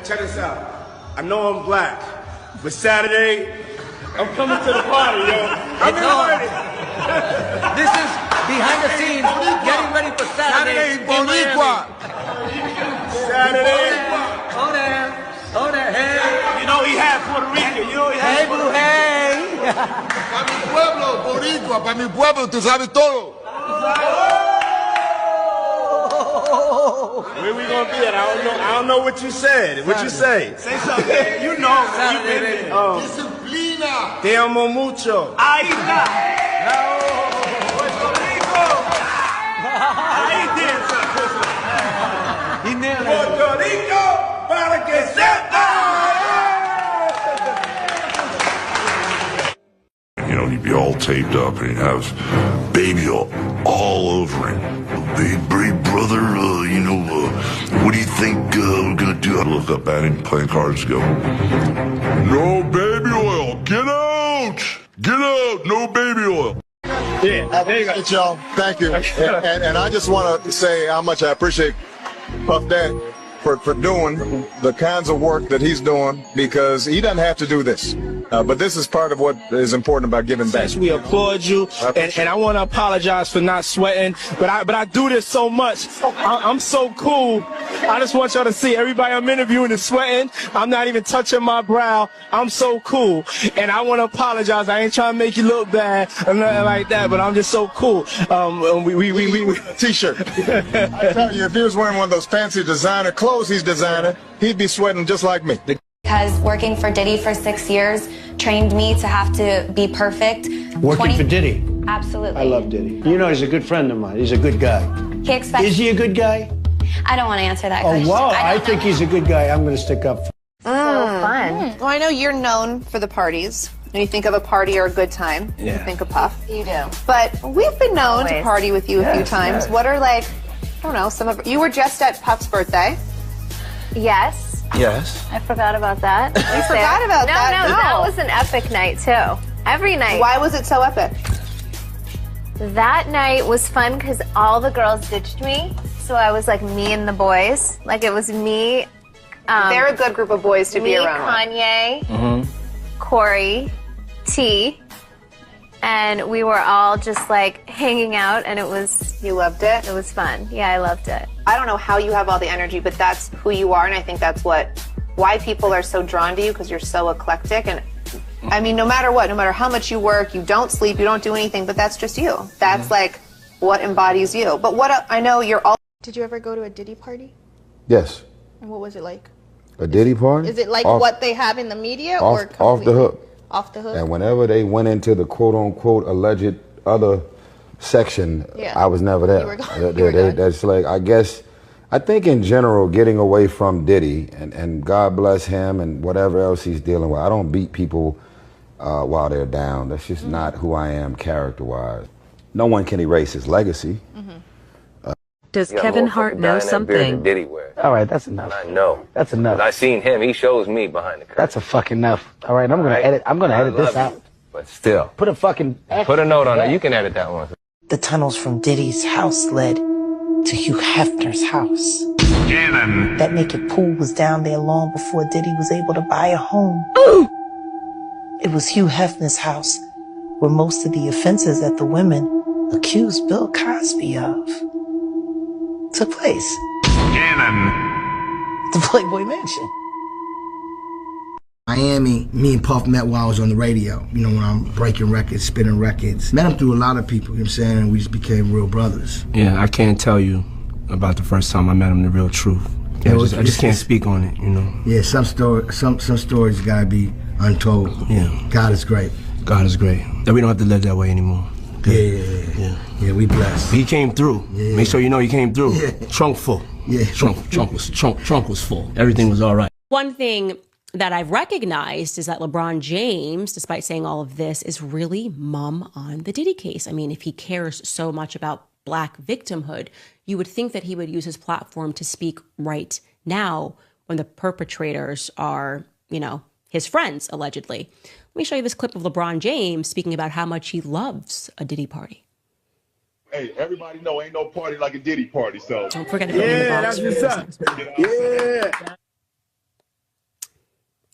check this out. I know I'm black, but Saturday, I'm coming to the party, yo. I'm ready. This is behind the scenes, getting ready for Saturday. Saturday. Oh there, hey. You know he had Puerto Rican. You know he had Puerto Rican. Hey. Pa' mi pueblo, boricua, pa' mi pueblo, tú sabes todo. Where we gonna be at? I don't know what you said. What you say? Say something. You know. Saturday, Disciplina. Te amo mucho. Ahí está. Puerto Rico. Ahí piensa. Puerto Rico para que sepa. You know, he'd be all taped up and he'd have baby all over him. Big brother, you know, what do you think we're gonna do? I look up at him playing cards and go, no baby oil, get out! Get out, no baby oil. Yeah, there you go. Y'all, thank you. And I just want to say how much I appreciate Puff Daddy for doing the kinds of work that he's doing, because he doesn't have to do this. But this is part of what is important about giving back. We applaud you, and I want to apologize for not sweating, but I do this so much. I'm so cool. I just want y'all to see everybody I'm interviewing is sweating. I'm not even touching my brow. I'm so cool, and I want to apologize. I ain't trying to make you look bad or nothing like that, but I'm just so cool. We T-shirt. I tell you, if he was wearing one of those fancy designer clothes he's designing, he'd be sweating just like me. Because working for Diddy for 6 years trained me to have to be perfect. Working for Diddy? Absolutely. I love Diddy. You know, he's a good friend of mine. He's a good guy. He expects. Is he a good guy? I don't want to answer that question. Oh, wow. I think he's a good guy. I'm going to stick up for him. So fun. Well, I know you're known for the parties. When you think of a party or a good time, you think of Puff. You do. But we've been known to party with you a few times. Yes. What are, like, I don't know, you were just at Puff's birthday. Yes. Yes. I forgot about that. You forgot about that? No, that was an epic night, too. Every night. Why was it so epic? That night was fun because all the girls ditched me. So I was like me and the boys. Like it was me. They're a good group of boys to be around. Kanye, Corey, T, and we were all just like hanging out, and it was. You loved it? It was fun. Yeah, I loved it. I don't know how you have all the energy, but that's who you are, and I think that's why people are so drawn to you, because you're so eclectic. And I mean, no matter what, no matter how much you work, you don't sleep, you don't do anything, but that's just you. That's like what embodies you. But I know you're all. Did you ever go to a Diddy party? Yes. And what was it like? A Diddy party? Is it like what they have in the media, or off the hook? Off the hook. And whenever they went into the quote-unquote alleged other section, I was never there. You were gone. That's like, I think in general, getting away from Diddy, and God bless him and whatever else he's dealing with. I don't beat people while they're down. That's just not who I am character-wise. No one can erase his legacy. Does Kevin Hart know something? Diddy wear. All right, that's enough. I know. That's enough. I seen him. He shows me behind the curtain. That's a fucking enough. All right, I'm going to edit. I'm going to edit this out. But still. Put a fucking... Put a note on it. You can edit that one. The tunnels from Diddy's house led to Hugh Hefner's house. Cannon. That naked pool was down there long before Diddy was able to buy a home. It was Hugh Hefner's house where most of the offenses that the women accused Bill Cosby of took place. Cannon. The Playboy Mansion. Miami, me and Puff met while I was on the radio. You know, when I'm breaking records, spinning records. Met him through a lot of people, you know what I'm saying? And we just became real brothers. Yeah, I can't tell you about the first time I met him, the real truth. Yeah, I just can't speak on it, you know? Yeah, some stories gotta be untold. Yeah. God is great. God is great. That we don't have to live that way anymore. Yeah, we blessed. He came through. Yeah. Make sure you know he came through. Yeah. Trunk full. Yeah. Trunk was full. Everything was all right. One thing that I've recognized is that LeBron James, despite saying all of this, is really mum on the Diddy case. I mean, if he cares so much about Black victimhood, you would think that he would use his platform to speak right now when the perpetrators are, you know, his friends, allegedly. Let me show you this clip of LeBron James speaking about how much he loves a Diddy party. Hey, everybody know ain't no party like a Diddy party, so. Don't forget to put it in the box. That's what's up. Yeah.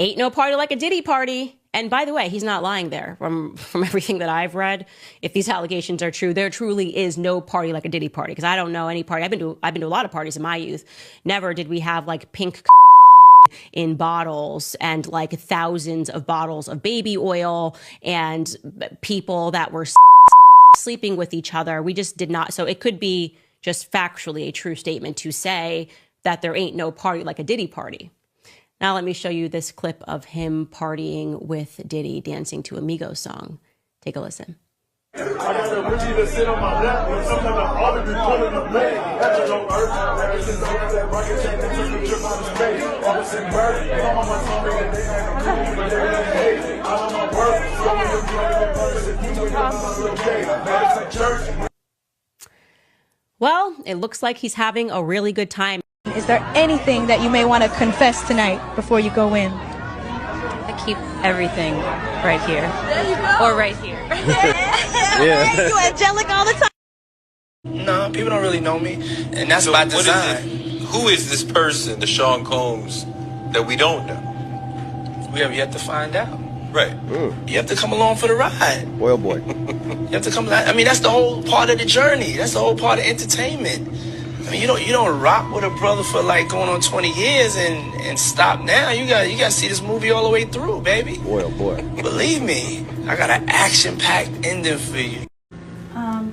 Ain't no party like a Diddy party. And by the way, he's not lying there. From everything that I've read, if these allegations are true, there truly is no party like a Diddy party. Because I don't know any party. I've been to a lot of parties in my youth. Never did we have like pink in bottles and like thousands of bottles of baby oil and people that were sleeping with each other. We just did not. So it could be just factually a true statement to say that there ain't no party like a Diddy party. Now let me show you this clip of him partying with Diddy, dancing to a Migos song. Take a listen. I got the Richie to sit on my lap, and sometimes I'm always be pulling the blade. That's no earth. Ever since I got that rocket chain, they took a trip out of space. Ever since birth, my mama told me that they had a proof, but they didn't hate. I'm on my work, so I'm gonna be like that purpose if you ain't on my little day. Medicine church. Well, it looks like he's having a really good time. Is there anything that you may want to confess tonight before you go in? I keep everything right here. There you go. Or right here. Yeah. You angelic all the time. No, people don't really know me, and that's by design. Who is this person, the Sean Combs, that we don't know? We have yet to find out. Right. You have to come along for the ride. Well, boy. You have to come. I mean, that's the whole part of the journey. That's the whole part of entertainment. I mean, you don't rock with a brother for like going on 20 years and stop now. You got to see this movie all the way through, baby. Boy, oh boy. Believe me, I got an action-packed ending for you.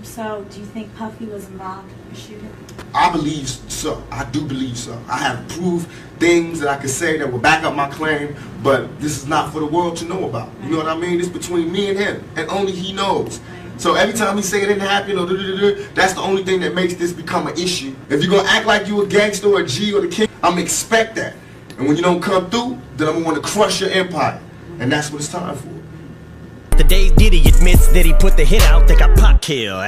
So do you think Puffy was involved in the shooting? I believe so. I do believe so. I have proved things that I could say that will back up my claim, but this is not for the world to know about. You know what I mean? It's between me and him, and only he knows. So every time he say it didn't happen or that's the only thing that makes this become an issue. If you're gonna act like you a gangster or a G or the king, I'm gonna expect that. And when you don't come through, then I'm gonna want to crush your empire. And that's what it's time for. The day Diddy admits that he put the hit out, they got Pop kill,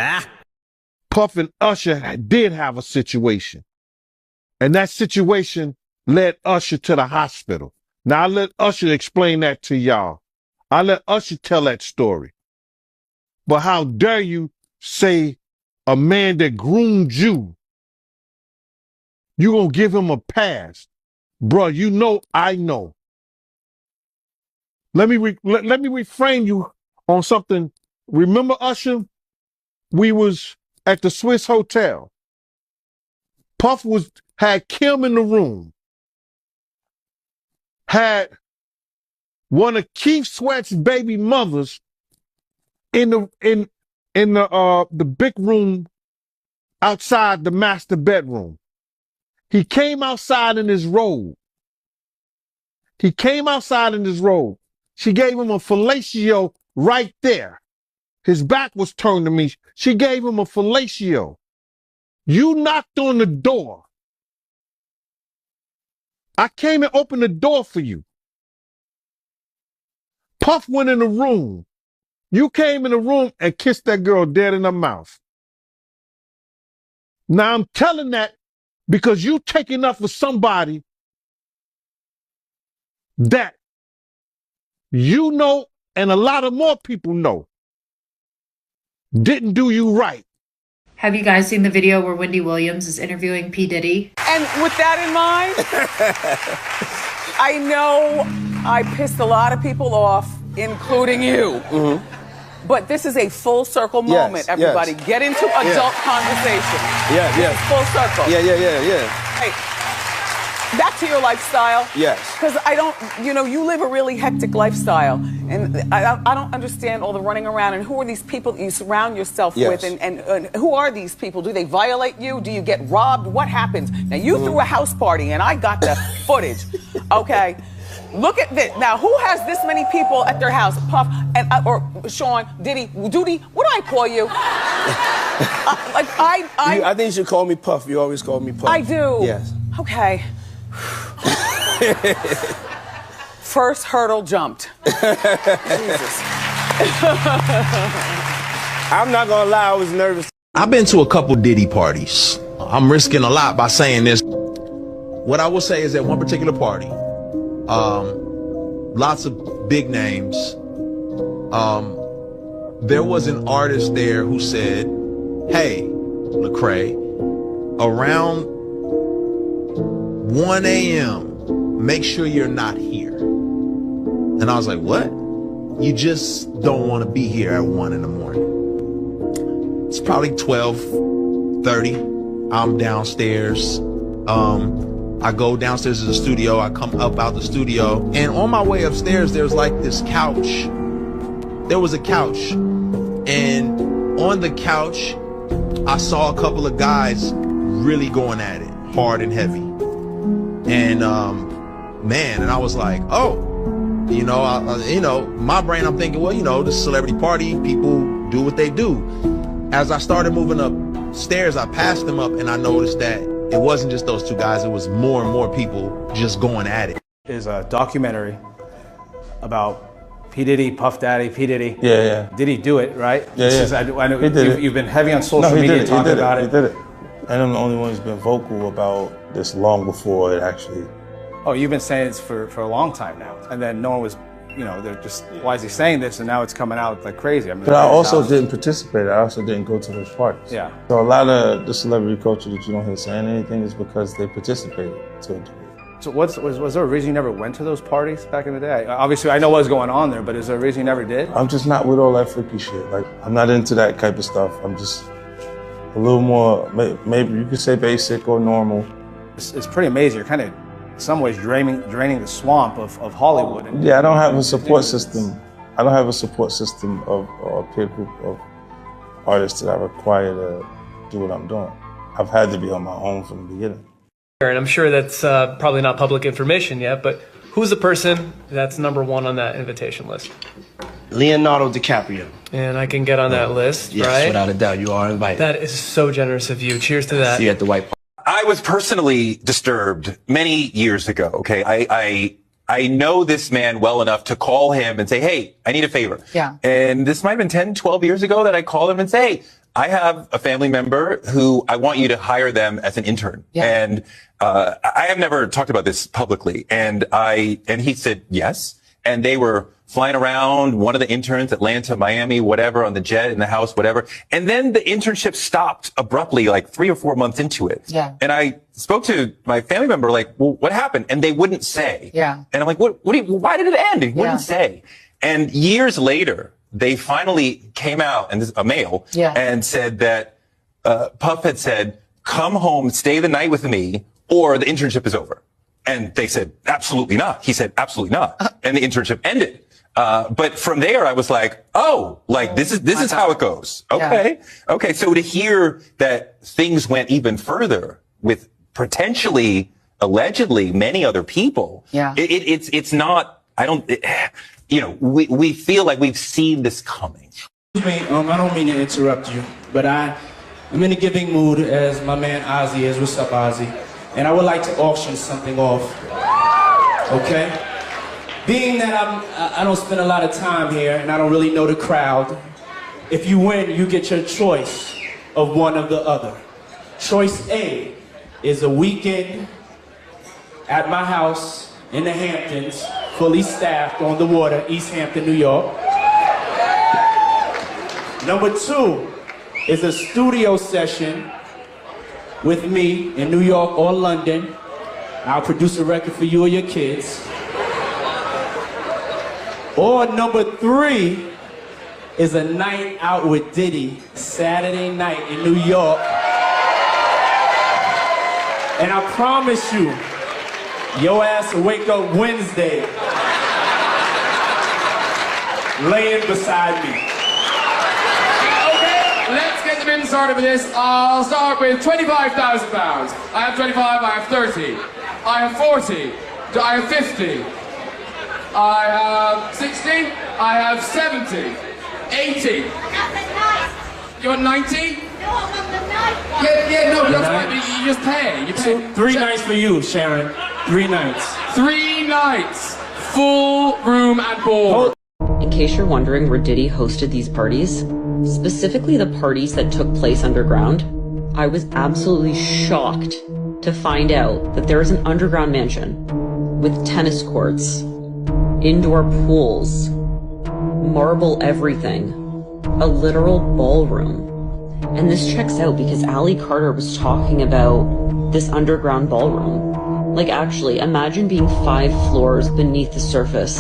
Puff and Usher did have a situation. And that situation led Usher to the hospital. Now I let Usher explain that to y'all. I let Usher tell that story. But how dare you say a man that groomed you, you gonna give him a pass? Bruh, you know I know. Let me reframe you on something. Remember, Usher? We was at the Swiss Hotel. Puff had Kim in the room. Had one of Keith Sweat's baby mothers in the big room outside the master bedroom. He came outside in his robe. She gave him a fellatio right there. His back was turned to me. She gave him a fellatio. You knocked on the door. I came and opened the door for you. Puff went in the room. You came in the room and kissed that girl dead in her mouth. Now I'm telling that because you taking up for somebody that you know and a lot of more people know didn't do you right. Have you guys seen the video where Wendy Williams is interviewing P. Diddy? And with that in mind, I know I pissed a lot of people off, including you. Mm-hmm. But this is a full circle moment, everybody. Yes. Get into adult conversation. Yeah, yeah. Full circle. Yeah. Hey, back to your lifestyle. Yes. Because I don't, you live a really hectic lifestyle. And I don't understand all the running around. And who are these people that you surround yourself with? And who are these people? Do they violate you? Do you get robbed? What happens? Now, you threw a house party, and I got the footage. Okay? Look at this. Now, who has this many people at their house? Puff, or Sean, Diddy, Doody, what do I call you? I think you should call me Puff. You always call me Puff. I do. Yes. Okay. First hurdle jumped. Jesus. I'm not gonna lie, I was nervous. I've been to a couple Diddy parties. I'm risking a lot by saying this. What I will say is at one particular party, lots of big names. There was an artist there who said, "Hey, Lecrae, around 1 a.m., make sure you're not here." And I was like, what? You just don't want to be here at 1 in the morning. It's probably 12:30. I'm downstairs. I go downstairs to the studio. I come up out the studio. And on my way upstairs, there's like this couch. There was a couch. And on the couch, I saw a couple of guys really going at it, hard and heavy. And man, and I was like, oh, my brain, I'm thinking, well, this celebrity party, people do what they do. As I started moving upstairs, I passed them up, and I noticed that it wasn't just those two guys, it was more and more people just going at it. There's a documentary about P. Diddy, Puff Daddy, P. Diddy. Yeah. Did he do it, right? Yeah. I know He did it. you've been heavy on social media talking about it. He did it. And I'm the only one who's been vocal about this long before it actually. Oh, you've been saying this for a long time now. And then no one was, they're just, why is he saying this? And now it's coming out like crazy. I mean, But I also didn't participate. I also didn't go to those parties. Yeah. So a lot of the celebrity culture that you don't hear saying anything is because they participated to a degree. So was there a reason you never went to those parties back in the day? Obviously, I know what was going on there, but is there a reason you never did? I'm just not with all that freaky shit. Like, I'm not into that type of stuff. I'm just a little more, maybe you could say basic or normal. It's pretty amazing. You're kind of, in some ways, draining the swamp of Hollywood. Yeah, I don't have a support system. I don't have a support system of a peer group of artists that I require to do what I'm doing. I've had to be on my own from the beginning. And I'm sure that's probably not public information yet, but who's the person that's #1 on that invitation list? Leonardo DiCaprio. And I can get on that list, yes, right? Without a doubt, you are invited. That is so generous of you. Cheers to that. See you at the White Park. I was personally disturbed many years ago, okay? I know this man well enough to call him and say, hey, I need a favor. Yeah. And this might have been 10, 12 years ago that I called him and say, hey, I have a family member who I want you to hire them as an intern. Yeah. And I have never talked about this publicly. And he said yes. And they were flying around, one of the interns, Atlanta, Miami, whatever, on the jet, in the house, whatever. And then the internship stopped abruptly, like 3 or 4 months into it. Yeah. And I spoke to my family member, like, well, what happened? And they wouldn't say. Yeah. And I'm like, why did it end? He wouldn't say. And years later, they finally came out, and this is a male, and said that Puff had said, come home, stay the night with me, or the internship is over. And they said, absolutely not. He said, absolutely not. And the internship ended. But from there, I was like, oh, like this is how it goes. Okay. Yeah. Okay. So to hear that things went even further with potentially, allegedly, many other people. Yeah. It's not, we feel like we've seen this coming. Excuse me, I don't mean to interrupt you, but I'm in a giving mood as my man Ozzy is. What's up, Ozzy? And I would like to auction something off. Okay? Being that I don't spend a lot of time here and I don't really know the crowd, if you win, you get your choice of one of the other. Choice A is a weekend at my house in the Hamptons, fully staffed on the water, East Hampton, New York. Number 2 is a studio session with me in New York or London. I'll produce a record for you or your kids. Or number 3 is a night out with Diddy, Saturday night in New York. And I promise you, your ass will wake up Wednesday laying beside me. Let's get the men started with this. I'll start with £25,000. I have 25, I have 30. I have 40. I have 50. I have 60. I have 70. 80. You want 90? Yeah, no, that's right, but you just pay. You pay. 3 nights for you, Sharon. 3 nights. 3 nights. Full room and board. In case you're wondering where Diddy hosted these parties, specifically the parties that took place underground, I was absolutely shocked to find out that there is an underground mansion with tennis courts, indoor pools, marble everything, a literal ballroom. And this checks out because Ali Carter was talking about this underground ballroom. Like, actually, imagine being 5 floors beneath the surface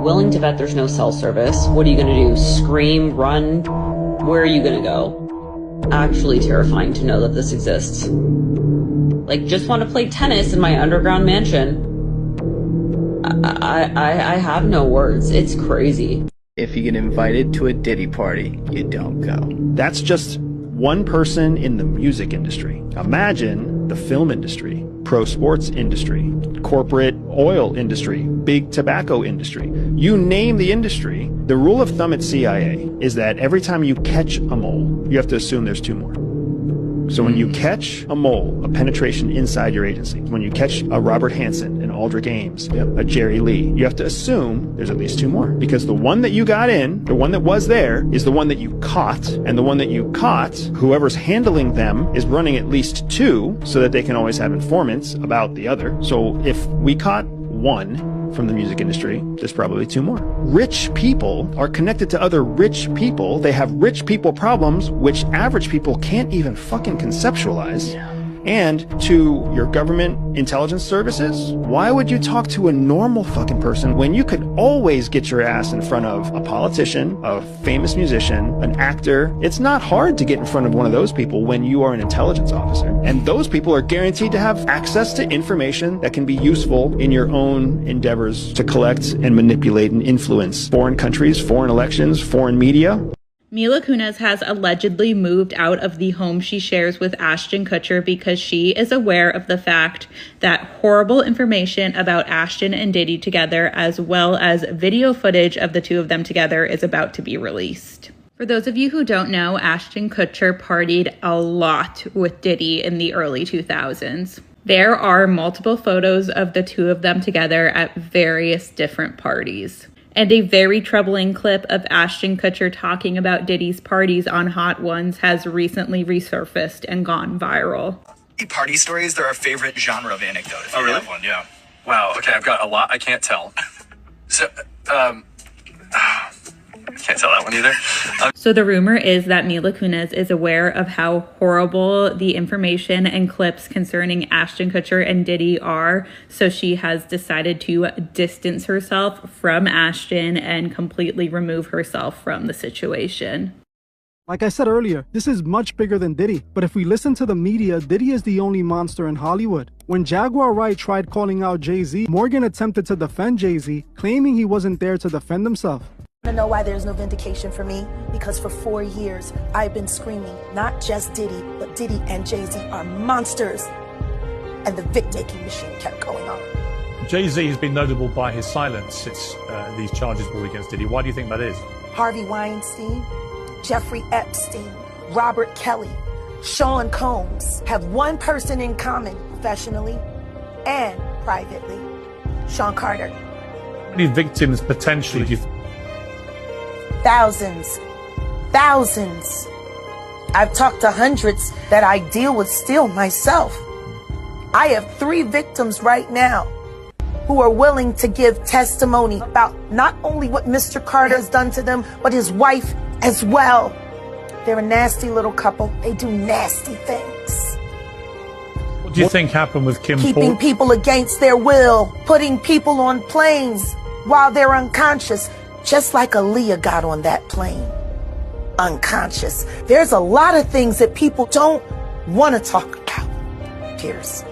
willing to bet there's no cell service. What are you gonna do? Scream, run? Where are you gonna go? Actually terrifying to know that this exists. Like, just want to play tennis in my underground mansion. I have no words. It's crazy. If you get invited to a Diddy party, you don't go. That's just one person in the music industry. Imagine the film industry, pro sports industry, corporate oil industry, big tobacco industry. You name the industry. The rule of thumb at CIA is that every time you catch a mole, you have to assume there's two more. So when you catch a mole, a penetration inside your agency, when you catch a Robert Hansen, an Aldrich Ames, a Jerry Lee, you have to assume there's at least two more. Because the one that you got in, the one that was there, is the one that you caught. And the one that you caught, whoever's handling them is running at least two so that they can always have informants about the other. So if we caught one from the music industry, there's probably two more. Rich people are connected to other rich people. They have rich people problems, which average people can't even fucking conceptualize. And to your government intelligence services, why would you talk to a normal fucking person when you could always get your ass in front of a politician, a famous musician, an actor? It's not hard to get in front of one of those people when you are an intelligence officer. And those people are guaranteed to have access to information that can be useful in your own endeavors to collect and manipulate and influence foreign countries, foreign elections, foreign media. Mila Kunis has allegedly moved out of the home she shares with Ashton Kutcher because she is aware of the fact that horrible information about Ashton and Diddy together, as well as video footage of the two of them together, is about to be released. For those of you who don't know, Ashton Kutcher partied a lot with Diddy in the early 2000s. There are multiple photos of the two of them together at various different parties. And a very troubling clip of Ashton Kutcher talking about Diddy's parties on Hot Ones has recently resurfaced and gone viral. Party stories, they're our favorite genre of anecdote. Oh, really? One, yeah. Wow, okay, I've got a lot I can't tell. So, can't tell that one either. So the rumor is that Mila Kunis is aware of how horrible the information and clips concerning Ashton Kutcher and Diddy are. So she has decided to distance herself from Ashton and completely remove herself from the situation. Like I said earlier, this is much bigger than Diddy. But if we listen to the media, Diddy is the only monster in Hollywood. When Jaguar Wright tried calling out Jay-Z, Morgan attempted to defend Jay-Z, claiming he wasn't there to defend himself. I know why there's no vindication for me, because for 4 years I've been screaming, not just Diddy, but Diddy and Jay-Z are monsters. And the victim-making machine kept going on. Jay-Z has been notable by his silence since these charges brought against Diddy. Why do you think that is? Harvey Weinstein, Jeffrey Epstein, Robert Kelly, Sean Combs have one person in common professionally and privately: Sean Carter. How many victims potentially do you think? Thousands. I've talked to hundreds that I deal with still myself. I have 3 victims right now who are willing to give testimony about not only what Mr. Carter has done to them, but his wife as well. They're a nasty little couple. They do nasty things. What do you think happened with Kim Keeping people against their will, putting people on planes while they're unconscious, just like Aaliyah got on that plane, unconscious. There's a lot of things that people don't want to talk about, Pierce.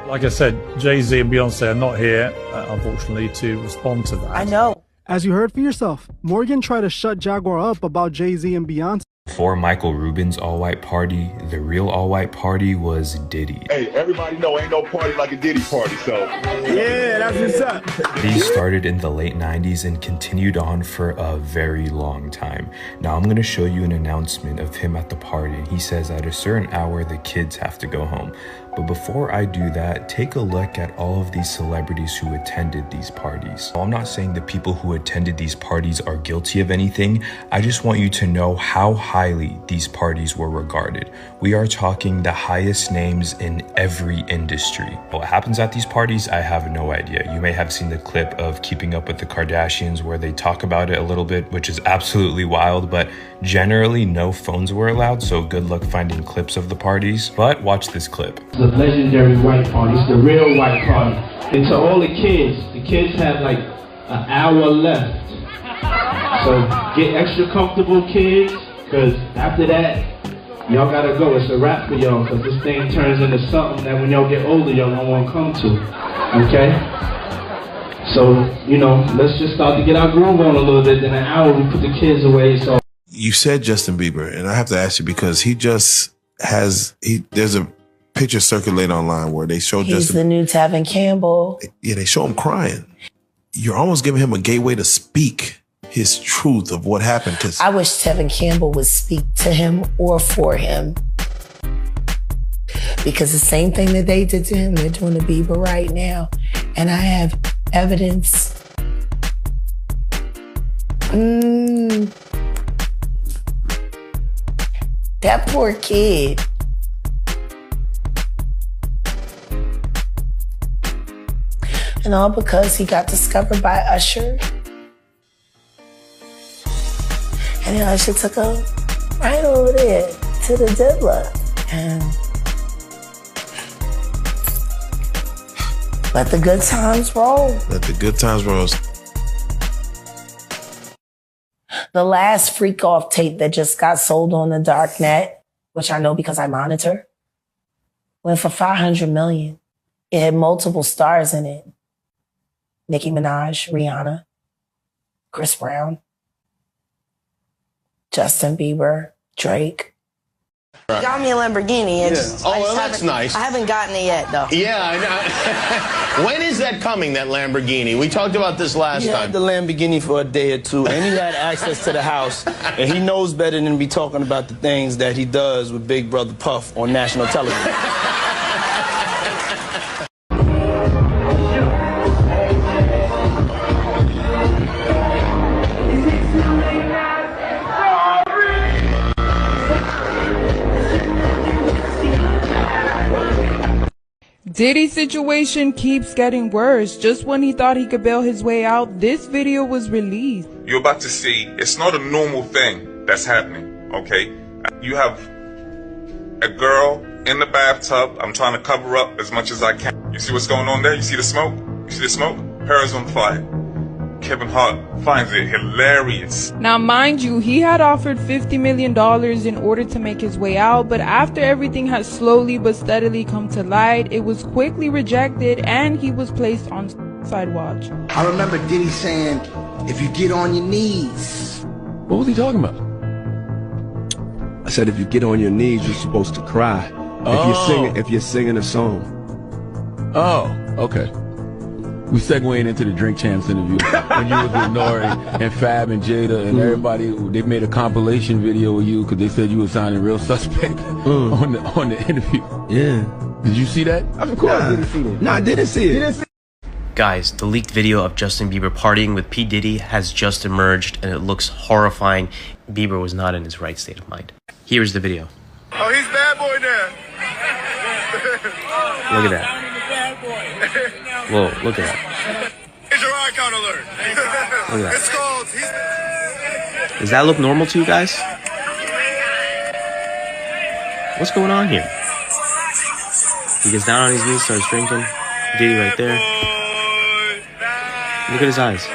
Like I said, Jay-Z and Beyonce are not here, unfortunately, to respond to that. I know. As you heard for yourself, Morgan tried to shut Jaguar up about Jay-Z and Beyonce. Before Michael Rubin's all-white party, the real all-white party was Diddy. Hey, everybody know ain't no party like a Diddy party, so. Yeah, that's what's up. These started in the late 90s and continued on for a very long time. Now I'm going to show you an announcement of him at the party. He says at a certain hour the kids have to go home. But before I do that, take a look at all of these celebrities who attended these parties. I'm not saying the people who attended these parties are guilty of anything. I just want you to know how highly these parties were regarded. We are talking the highest names in every industry. What happens at these parties, I have no idea. You may have seen the clip of Keeping Up with the Kardashians where they talk about it a little bit, which is absolutely wild, but generally no phones were allowed, so good luck finding clips of the parties. But watch this clip. The legendary white party, it's the real white party. And to all the kids have like an hour left. So get extra comfortable, kids, because after that, y'all gotta go. It's a wrap for y'all, because this thing turns into something that when y'all get older, y'all don't want to come to. Okay? So, you know, let's just start to get our groove on a little bit. Then an hour, we put the kids away. So you said Justin Bieber, and I have to ask you because he just has, there's a picture circulating online where they show He's Justin. the new Tevin Campbell. Yeah, they show him crying. You're almost giving him a gateway to speak his truth of what happened. Cause I wish Tevin Campbell would speak to him or for him. Because the same thing that they did to him, they're doing to Bieber right now. And I have evidence. That poor kid. And all because he got discovered by Usher. And then Usher took him right over there to the diddler. And let the good times roll. Let the good times roll. The last freak off tape that just got sold on the dark net, which I know because I monitor, went for $500 million. It had multiple stars in it. Nicki Minaj, Rihanna, Chris Brown, Justin Bieber, Drake. You got me a Lamborghini. Yeah. Oh, well, that's nice. I haven't gotten it yet, though. Yeah, I know. When is that coming, that Lamborghini? We talked about this last He time. had the Lamborghini for a day or two, and he had access to the house, and he knows better than to be talking about the things that he does with Big Brother Puff on national television. Diddy's situation keeps getting worse. Just when he thought he could bail his way out, this video was released. You're about to see, it's not a normal thing that's happening, okay? You have a girl in the bathtub. I'm trying to cover up as much as I can. You see what's going on there? You see the smoke? You see the smoke? Her is on fire. Kevin Hart finds it hilarious. Now, mind you, he had offered $50 million in order to make his way out, but after everything had slowly but steadily come to light, it was quickly rejected and he was placed on suicide watch. I remember Diddy saying, if you get on your knees. What was he talking about? I said, if you get on your knees, you're supposed to cry. If you're singing a song. Oh, okay. We segueing into the Drink Champs interview when you was with Nori and Fab and Jada and everybody. They made a compilation video of you because they said you were sounding real suspect on the interview. Yeah. Did you see that? Of course I didn't see it. No, I didn't see it. Guys, the leaked video of Justin Bieber partying with P. Diddy has just emerged and it looks horrifying. Bieber was not in his right state of mind. Here's the video. Oh, he's bad boy now. Look at that. Whoa, look at that. It's your icon alert. Look at that. It's called. Does that look normal to you guys? What's going on here? He gets down on his knees, starts drinking. Diddy right there. Look at his eyes.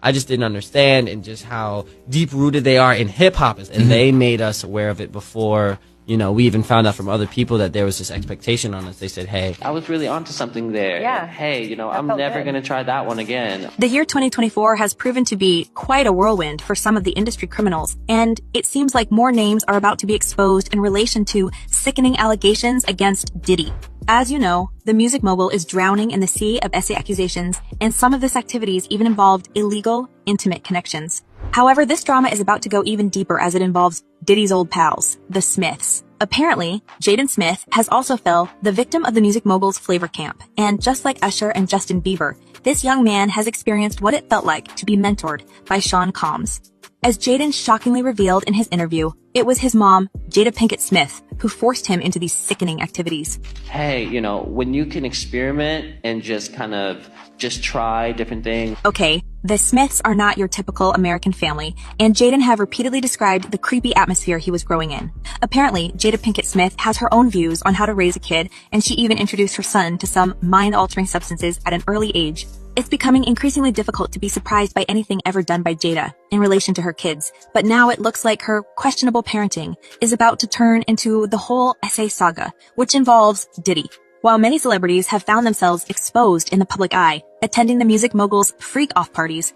I just didn't understand and just how deep rooted they are in hip hop, and they made us aware of it before. You know, we even found out from other people that there was this expectation on us. They said, hey, I was really onto something there. Yeah. Hey, you know, I'm never going to try that one again. The year 2024 has proven to be quite a whirlwind for some of the industry criminals, and it seems like more names are about to be exposed in relation to sickening allegations against Diddy. As you know, the music mogul is drowning in the sea of essay accusations, and some of this activities even involved illegal, intimate connections. However, this drama is about to go even deeper as it involves Diddy's old pals, the Smiths. Apparently, Jaden Smith has also fell the victim of the music mogul's flavor camp, and just like Usher and Justin Bieber, this young man has experienced what it felt like to be mentored by Sean Combs. As Jaden shockingly revealed in his interview, it was his mom, Jada Pinkett Smith, who forced him into these sickening activities. Hey, you know, when you can experiment and just kind of just try different things. Okay, the Smiths are not your typical American family, and Jaden have repeatedly described the creepy atmosphere he was growing in. Apparently, Jada Pinkett Smith has her own views on how to raise a kid, and she even introduced her son to some mind-altering substances at an early age. It's becoming increasingly difficult to be surprised by anything ever done by Jada in relation to her kids, but now it looks like her questionable parenting is about to turn into the whole SA saga, which involves Diddy. While many celebrities have found themselves exposed in the public eye, attending the music mogul's freak-off parties,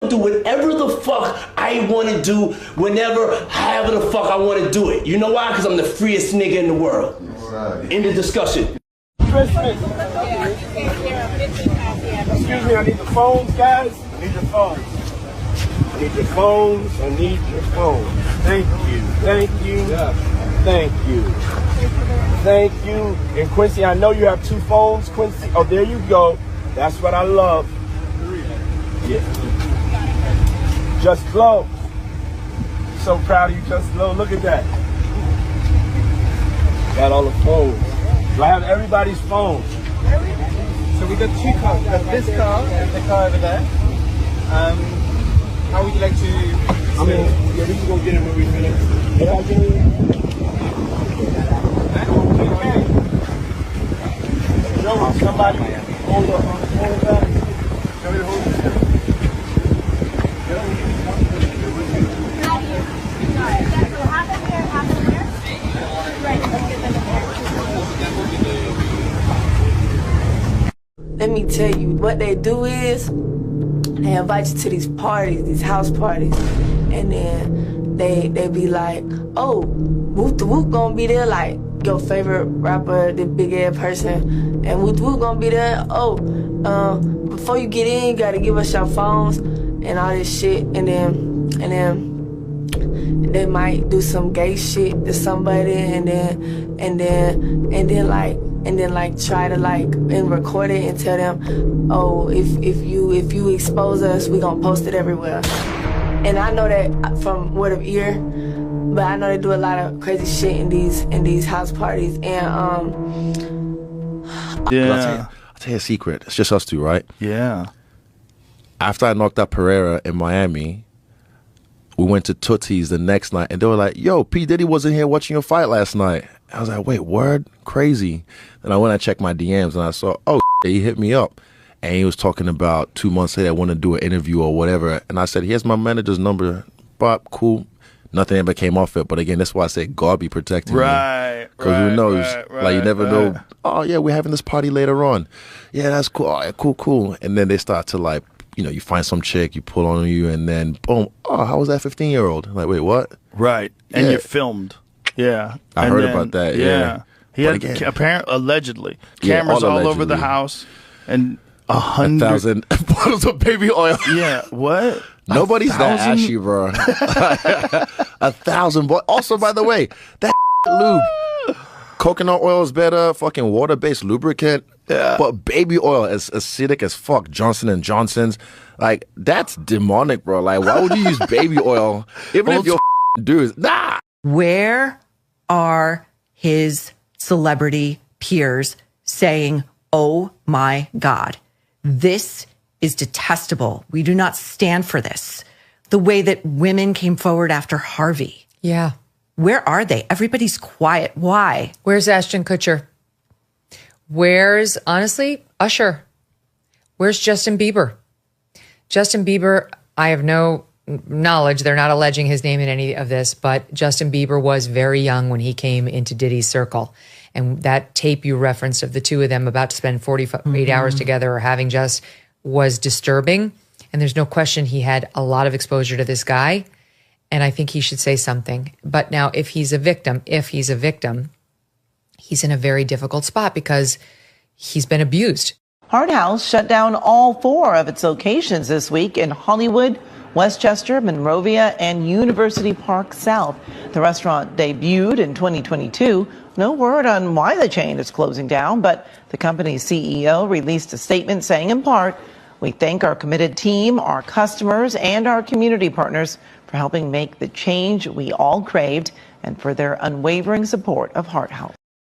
do whatever the fuck I want to do, whenever, however the fuck I want to do it. You know why? Because I'm the freest nigga in the world. End of discussion. Excuse me, I need the phones, guys. I need your phones. I need your phones. I need your phones. Thank you. Thank you. Thank you. Thank you. And Quincy, I know you have 2 phones, Quincy. Oh, there you go. That's what I love. Yeah. Just Glow. So proud of you, Just Glow. Look at that. Got all the phones. Do I have everybody's phone? So we got 2 cars. We got this car and the car over there. How would you like to? I mean, yeah, we can go get him when we finish. If I get him. Okay. Joe, somebody hold up on the phone back. Tell me to hold it. Let me tell you, what they do is they invite you to these parties, these house parties, and then they be like, oh, Woot the Woot gonna be there, like your favorite rapper, the big ass person, and Woot the Woot gonna be there. Oh, before you get in, you gotta give us your phones and all this shit, and then they might do some gay shit to somebody, and then like try to like and record it and tell them, oh, if you expose us, we gonna post it everywhere. And I know that from word of ear, but I know they do a lot of crazy shit in these house parties. And I'll tell you a secret. It's just us two, right? Yeah. After I knocked out Pereira in Miami, we went to Tootsie's the next night, and they were like, yo, P. Diddy wasn't here watching your fight last night. I was like, wait, word? Crazy. Then I went and checked my DMs, and I saw, oh, he hit me up. And he was talking about 2 months later, I want to do an interview or whatever. And I said, here's my manager's number. Bob, cool. Nothing ever came off it. But again, that's why I say God be protecting me. Because who knows? Like, you never know. Oh, yeah, we're having this party later on. Yeah, that's cool. Oh, yeah, cool. And then they start to like, you know, you find some chick, you pull on you, and then boom. Oh, how was that 15-year-old? Like, wait, what? Right. And you're filmed. Yeah. I heard about that. Yeah. He had apparently, allegedly, cameras all over the house, and 100,000 bottles of baby oil. Yeah. What? Nobody's that ashy, bro. 1,000 bottles. Also, by the way, that lube. Coconut oil is better. Fucking water-based lubricant. Yeah. But baby oil is acidic as fuck. Johnson & Johnson's. Like, that's demonic, bro. Like, why would you use baby oil? Even if your dudes. Nah. Where are his celebrity peers saying, oh my God, this is detestable. We do not stand for this. The way that women came forward after Harvey. Yeah. Where are they? Everybody's quiet. Why? Where's Ashton Kutcher? Where's, honestly, Usher? Where's Justin Bieber? Justin Bieber, I have no knowledge. They're not alleging his name in any of this, but Justin Bieber was very young when he came into Diddy's circle. And that tape you referenced of the two of them about to spend 48 hours together or having just was disturbing. And there's no question he had a lot of exposure to this guy. And I think he should say something. But now if he's a victim, he's in a very difficult spot because he's been abused. Hard House shut down all 4 of its locations this week in Hollywood, Westchester, Monrovia, and University Park South. The restaurant debuted in 2022. No word on why the chain is closing down, but the company's CEO released a statement saying, in part, we thank our committed team, our customers, and our community partners for helping make the change we all craved and for their unwavering support of Hard House.